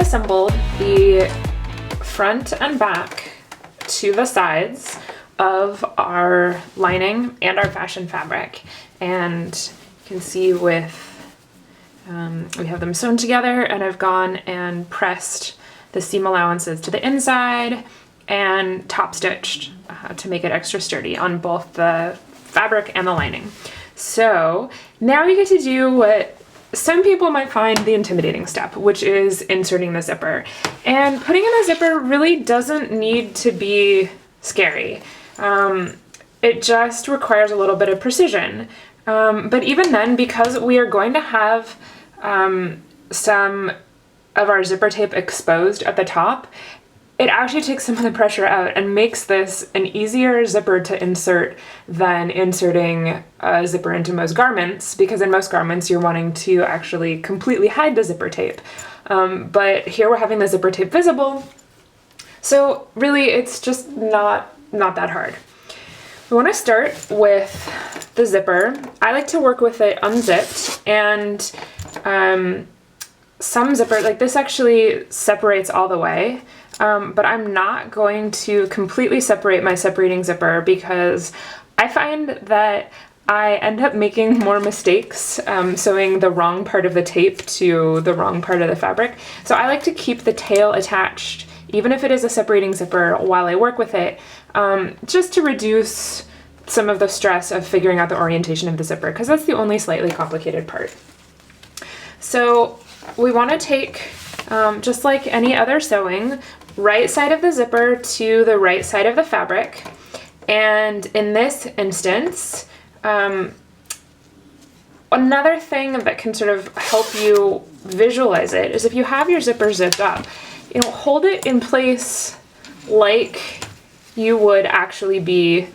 reassembled the front and back to the sides of our lining and our fashion fabric, and you can see with we have them sewn together, and I've gone and pressed the seam allowances to the inside and top stitched to make it extra sturdy on both the fabric and the lining. So now we get to do what some people might find the intimidating step, which is inserting the zipper. And putting in a zipper really doesn't need to be scary. It just requires a little bit of precision. But even then, because we are going to have some of our zipper tape exposed at the top, it actually takes some of the pressure out and makes this an easier zipper to insert than inserting a zipper into most garments, because in most garments you're wanting to actually completely hide the zipper tape. But here we're having the zipper tape visible, so really it's just not that hard. We want to start with the zipper. I like to work with it unzipped, and some zipper, like this actually separates all the way, but I'm not going to completely separate my separating zipper because I find that I end up making more mistakes sewing the wrong part of the tape to the wrong part of the fabric. So I like to keep the tail attached, even if it is a separating zipper, while I work with it, just to reduce some of the stress of figuring out the orientation of the zipper, because that's the only slightly complicated part. So we want to take, just like any other sewing, right side of the zipper to the right side of the fabric. And in this instance, another thing that can sort of help you visualize it is if you have your zipper zipped up, hold it in place like you would actually be,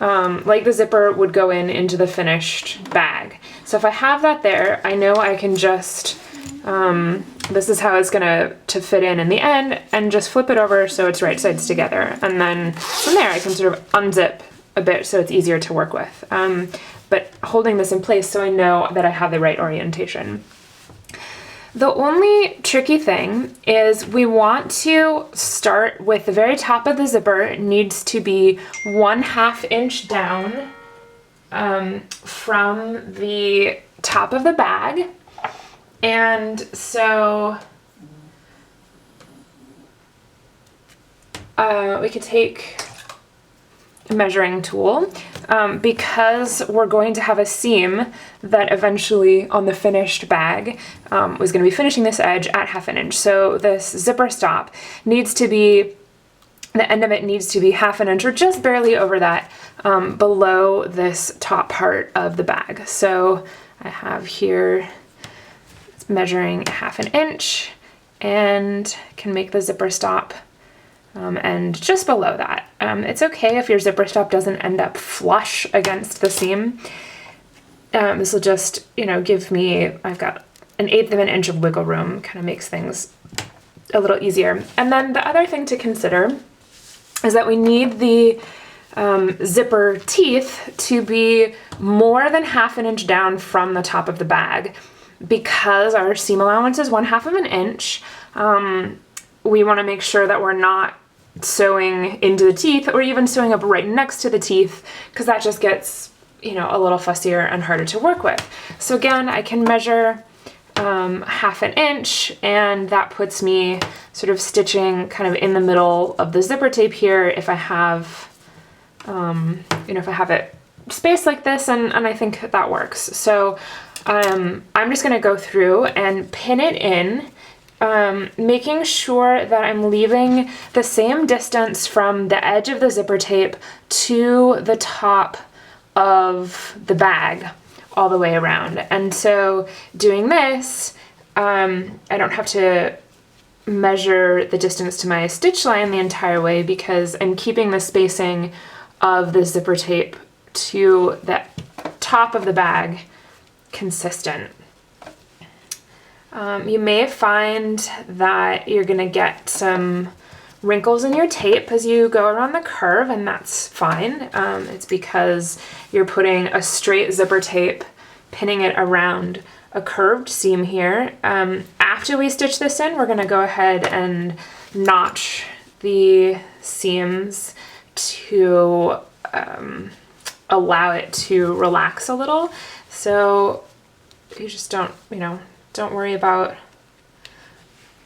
like the zipper would go into the finished bag. So if I have that there, I know I can just, this is how it's gonna fit in the end, and just flip it over so it's right sides together. And then from there I can sort of unzip a bit so it's easier to work with. But holding this in place so I know that I have the right orientation. The only tricky thing is we want to start with the very top of the zipper. It needs to be 1/2 inch down from the top of the bag. And so we could take a measuring tool, because we're going to have a seam that eventually on the finished bag was going to be finishing this edge at 1/2 inch. So this zipper stop needs to be, the end of it needs to be 1/2 inch or just barely over that, below this top part of the bag. So I have here, it's measuring 1/2 inch, and can make the zipper stop and just below that. It's okay if your zipper stop doesn't end up flush against the seam. This will just, give me, I've got 1/8 of an inch of wiggle room, kind of makes things a little easier. And then the other thing to consider is that we need the zipper teeth to be more than 1/2 inch down from the top of the bag. Because our seam allowance is 1/2 inch, we want to make sure that we're not sewing into the teeth or even sewing up right next to the teeth, because that just gets, a little fussier and harder to work with. So again, I can measure 1/2 inch, and that puts me sort of stitching kind of in the middle of the zipper tape here if I have, if I have it spaced like this, and I think that works. So I'm just going to go through and pin it in, making sure that I'm leaving the same distance from the edge of the zipper tape to the top of the bag all the way around. And so doing this, I don't have to measure the distance to my stitch line the entire way, because I'm keeping the spacing of the zipper tape to the top of the bag consistent. You may find that you're going to get some wrinkles in your tape as you go around the curve, and that's fine. It's because you're putting a straight zipper tape, pinning it around a curved seam here. after we stitch this in, we're going to go ahead and notch the seams to allow it to relax a little. So you just don't worry about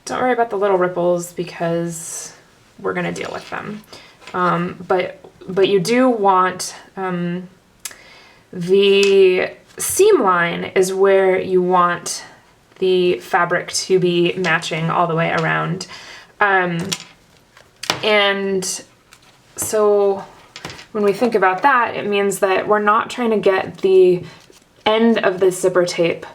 the little ripples because we're going to deal with them. But you do want the seam line is where you want the fabric to be matching all the way around. And so when we think about that, it means that we're not trying to get the end of the zipper tape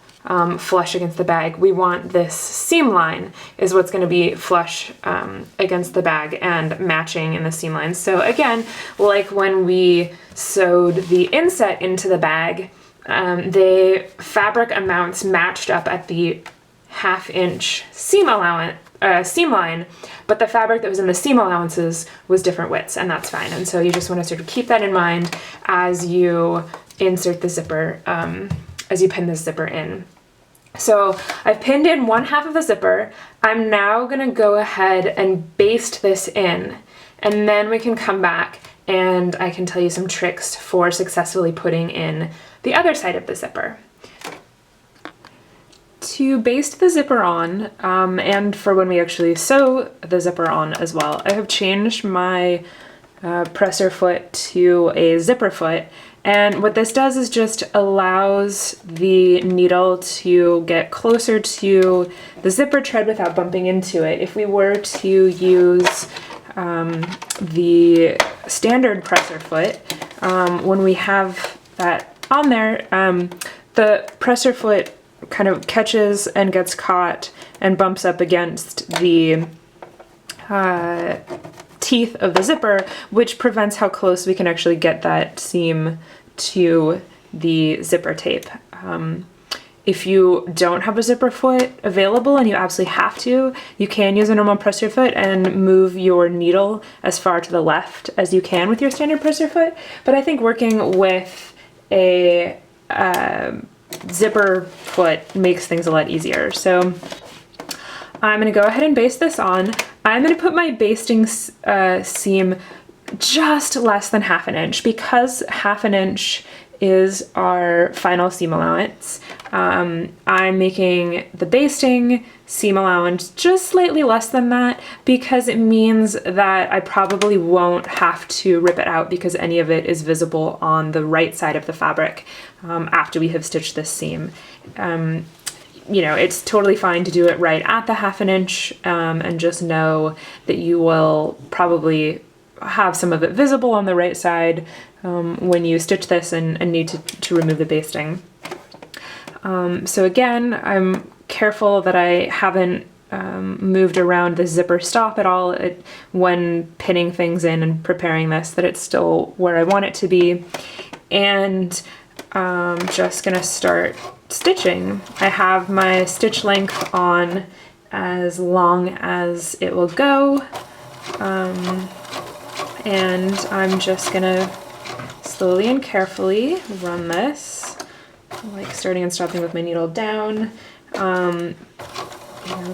flush against the bag. We want this seam line is what's going to be flush against the bag and matching in the seam line. So again, like when we sewed the inset into the bag, the fabric amounts matched up at the 1/2 inch seam line, but the fabric that was in the seam allowances was different widths, and that's fine. And so you just want to sort of keep that in mind as you insert the zipper, as you pin the zipper in. So I've pinned in 1/2 of the zipper. I'm now gonna go ahead and baste this in, and then we can come back and I can tell you some tricks for successfully putting in the other side of the zipper. To baste the zipper on, and for when we actually sew the zipper on as well, I have changed my presser foot to a zipper foot. And what this does is just allows the needle to get closer to the zipper tread without bumping into it. If we were to use the standard presser foot, when we have that on there, the presser foot kind of catches and gets caught and bumps up against the teeth of the zipper, which prevents how close we can actually get that seam to the zipper tape. If you don't have a zipper foot available and you absolutely have to, you can use a normal presser foot and move your needle as far to the left as you can with your standard presser foot. But I think working with a zipper foot makes things a lot easier. So I'm going to go ahead and baste this on. I'm going to put my basting seam just less than 1/2 inch because 1/2 inch is our final seam allowance. I'm making the basting seam allowance just slightly less than that because it means that I probably won't have to rip it out because any of it is visible on the right side of the fabric after we have stitched this seam. You know, it's totally fine to do it right at the 1/2 inch and just know that you will probably have some of it visible on the right side when you stitch this and need to remove the basting. So again, I'm careful that I haven't moved around the zipper stop at all when pinning things in and preparing this, that it's still where I want it to be. And I'm just gonna start stitching. I have my stitch length on as long as it will go. And I'm just gonna slowly and carefully run this, like starting and stopping with my needle down. You know,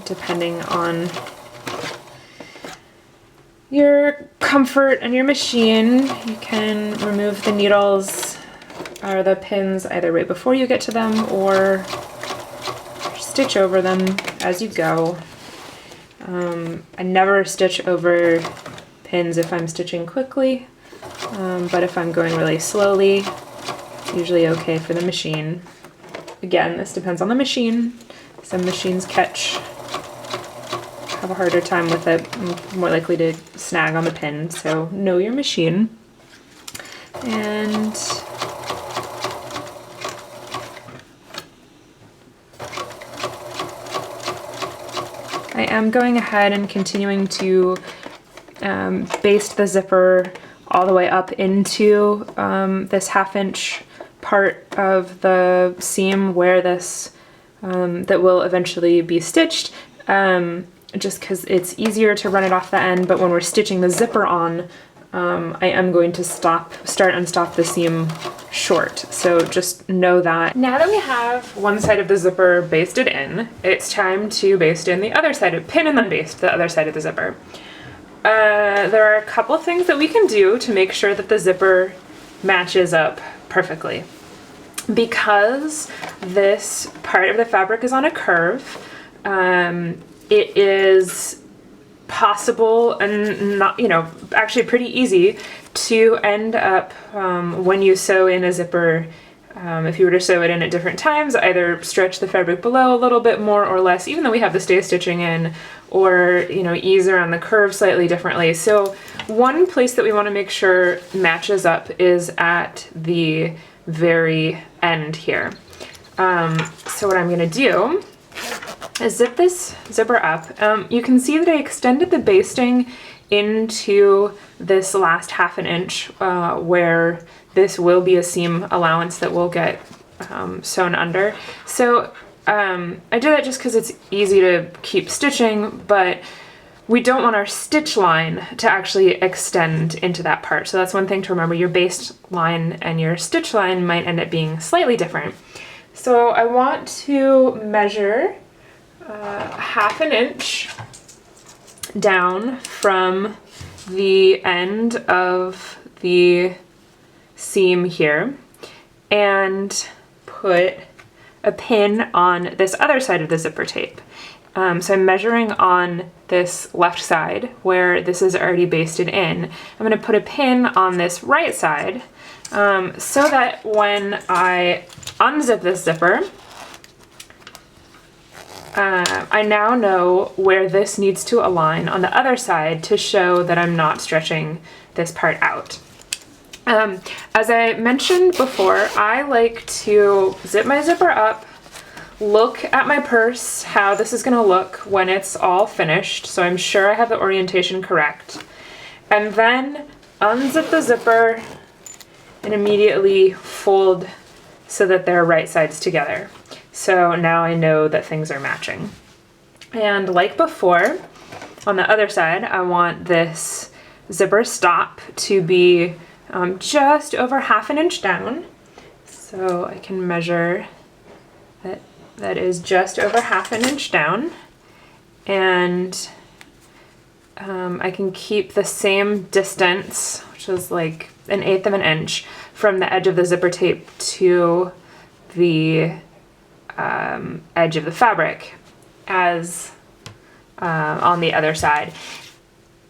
depending on your comfort and your machine, you can remove the needles or the pins either right before you get to them or stitch over them as you go. I never stitch over pins if I'm stitching quickly, but if I'm going really slowly, it's usually okay for the machine. Again, this depends on the machine. Some machines have a harder time with it, more likely to snag on the pin, so know your machine. And I am going ahead and continuing to baste the zipper all the way up into this 1/2 inch part of the seam where this that will eventually be stitched, just because it's easier to run it off the end. But when we're stitching the zipper on, I am going to start and stop the seam short. So just know that. Now that we have one side of the zipper basted in, it's time to baste in the other side, pin and then baste the other side of the zipper. There are a couple things that we can do to make sure that the zipper matches up perfectly. Because this part of the fabric is on a curve, it is possible and not, actually pretty easy to end up, when you sew in a zipper, if you were to sew it in at different times, either stretch the fabric below a little bit more or less, even though we have the stay stitching in, or, ease around the curve slightly differently. So one place that we want to make sure matches up is at the very end here. So what I'm going to do is zip this zipper up. You can see that I extended the basting into this last 1/2 inch where this will be a seam allowance that will get sewn under. So I do that just because it's easy to keep stitching, but we don't want our stitch line to actually extend into that part. So that's one thing to remember. Your baste line and your stitch line might end up being slightly different. So I want to measure 1/2 inch down from the end of the seam here and put a pin on this other side of the zipper tape. So I'm measuring on this left side where this is already basted in. I'm going to put a pin on this right side so that when I unzip this zipper, I now know where this needs to align on the other side to show that I'm not stretching this part out. As I mentioned before, I like to zip my zipper up, look at my purse, how this is going to look when it's all finished, so I'm sure I have the orientation correct, and then unzip the zipper and immediately fold so that they're right sides together. So now I know that things are matching. And like before, on the other side, I want this zipper stop to be just over 1/2 inch down. So I can measure that is just over 1/2 inch down. And I can keep the same distance, which is like 1/8 of an inch, from the edge of the zipper tape to the edge of the fabric as on the other side.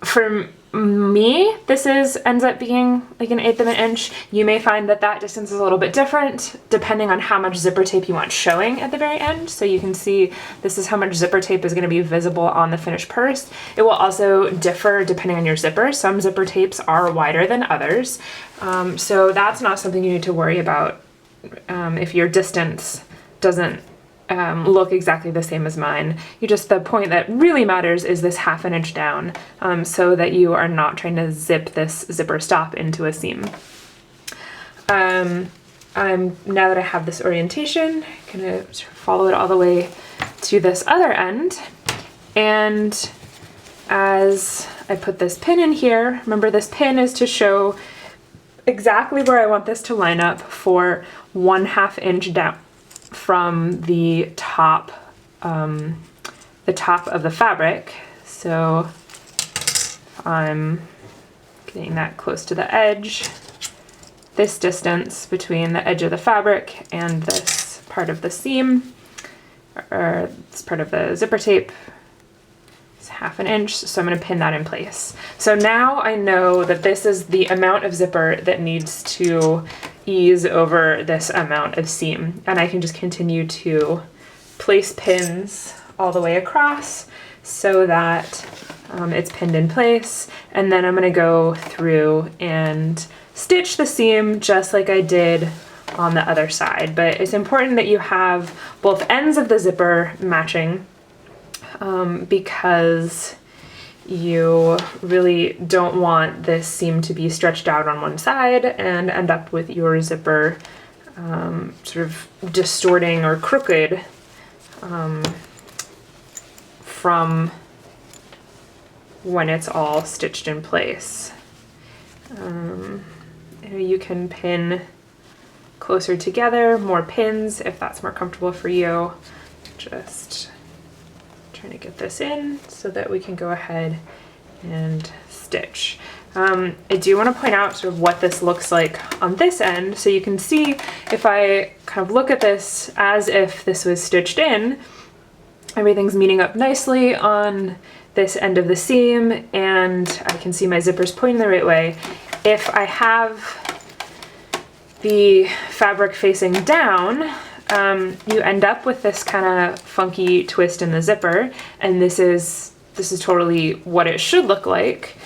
For me, this ends up being like 1/8 of an inch. You may find that that distance is a little bit different depending on how much zipper tape you want showing at the very end. So you can see this is how much zipper tape is going to be visible on the finished purse. It will also differ depending on your zipper. Some zipper tapes are wider than others. So that's not something you need to worry about if your distance doesn't look exactly the same as mine. The point that really matters is this 1/2 inch down, so that you are not trying to zip this zipper stop into a seam. Now that I have this orientation, I'm gonna follow it all the way to this other end, and as I put this pin in here, remember this pin is to show exactly where I want this to line up for 1/2 inch down from the top of the fabric. So I'm getting that close to the edge. This distance between the edge of the fabric and this part of the seam, or this part of the zipper tape, is 1/2 inch, so I'm going to pin that in place. So now I know that this is the amount of zipper that needs to ease over this amount of seam, and I can just continue to place pins all the way across so that it's pinned in place, and then I'm going to go through and stitch the seam just like I did on the other side. But it's important that you have both ends of the zipper matching because you really don't want this seam to be stretched out on one side and end up with your zipper sort of distorting or crooked from when it's all stitched in place. You can pin closer together, more pins if that's more comfortable for you. Just trying to get this in so that we can go ahead and stitch. I do want to point out sort of what this looks like on this end, so you can see if I kind of look at this as if this was stitched in, everything's meeting up nicely on this end of the seam, and I can see my zippers pointing the right way. If I have the fabric facing down, you end up with this kind of funky twist in the zipper, and this is totally what it should look like.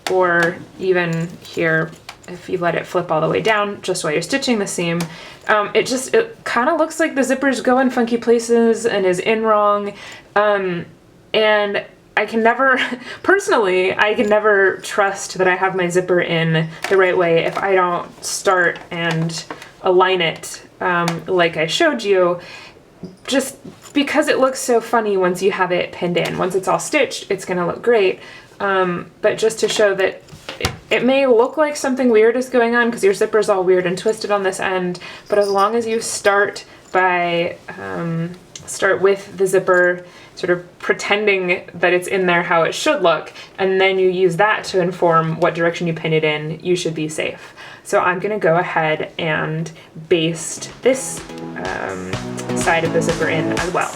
Or even here, if you let it flip all the way down just while you're stitching the seam, it kind of looks like the zippers go in funky places and is in wrong. And I can never, personally, I can never trust that I have my zipper in the right way if I don't start and align it like I showed you, just because it looks so funny once you have it pinned in. Once it's all stitched, it's gonna look great. But just to show that it may look like something weird is going on because your zipper's all weird and twisted on this end, but as long as you start by, start with the zipper sort of pretending that it's in there how it should look, and then you use that to inform what direction you pin it in, you should be safe. So I'm gonna go ahead and baste this side of the zipper in as well.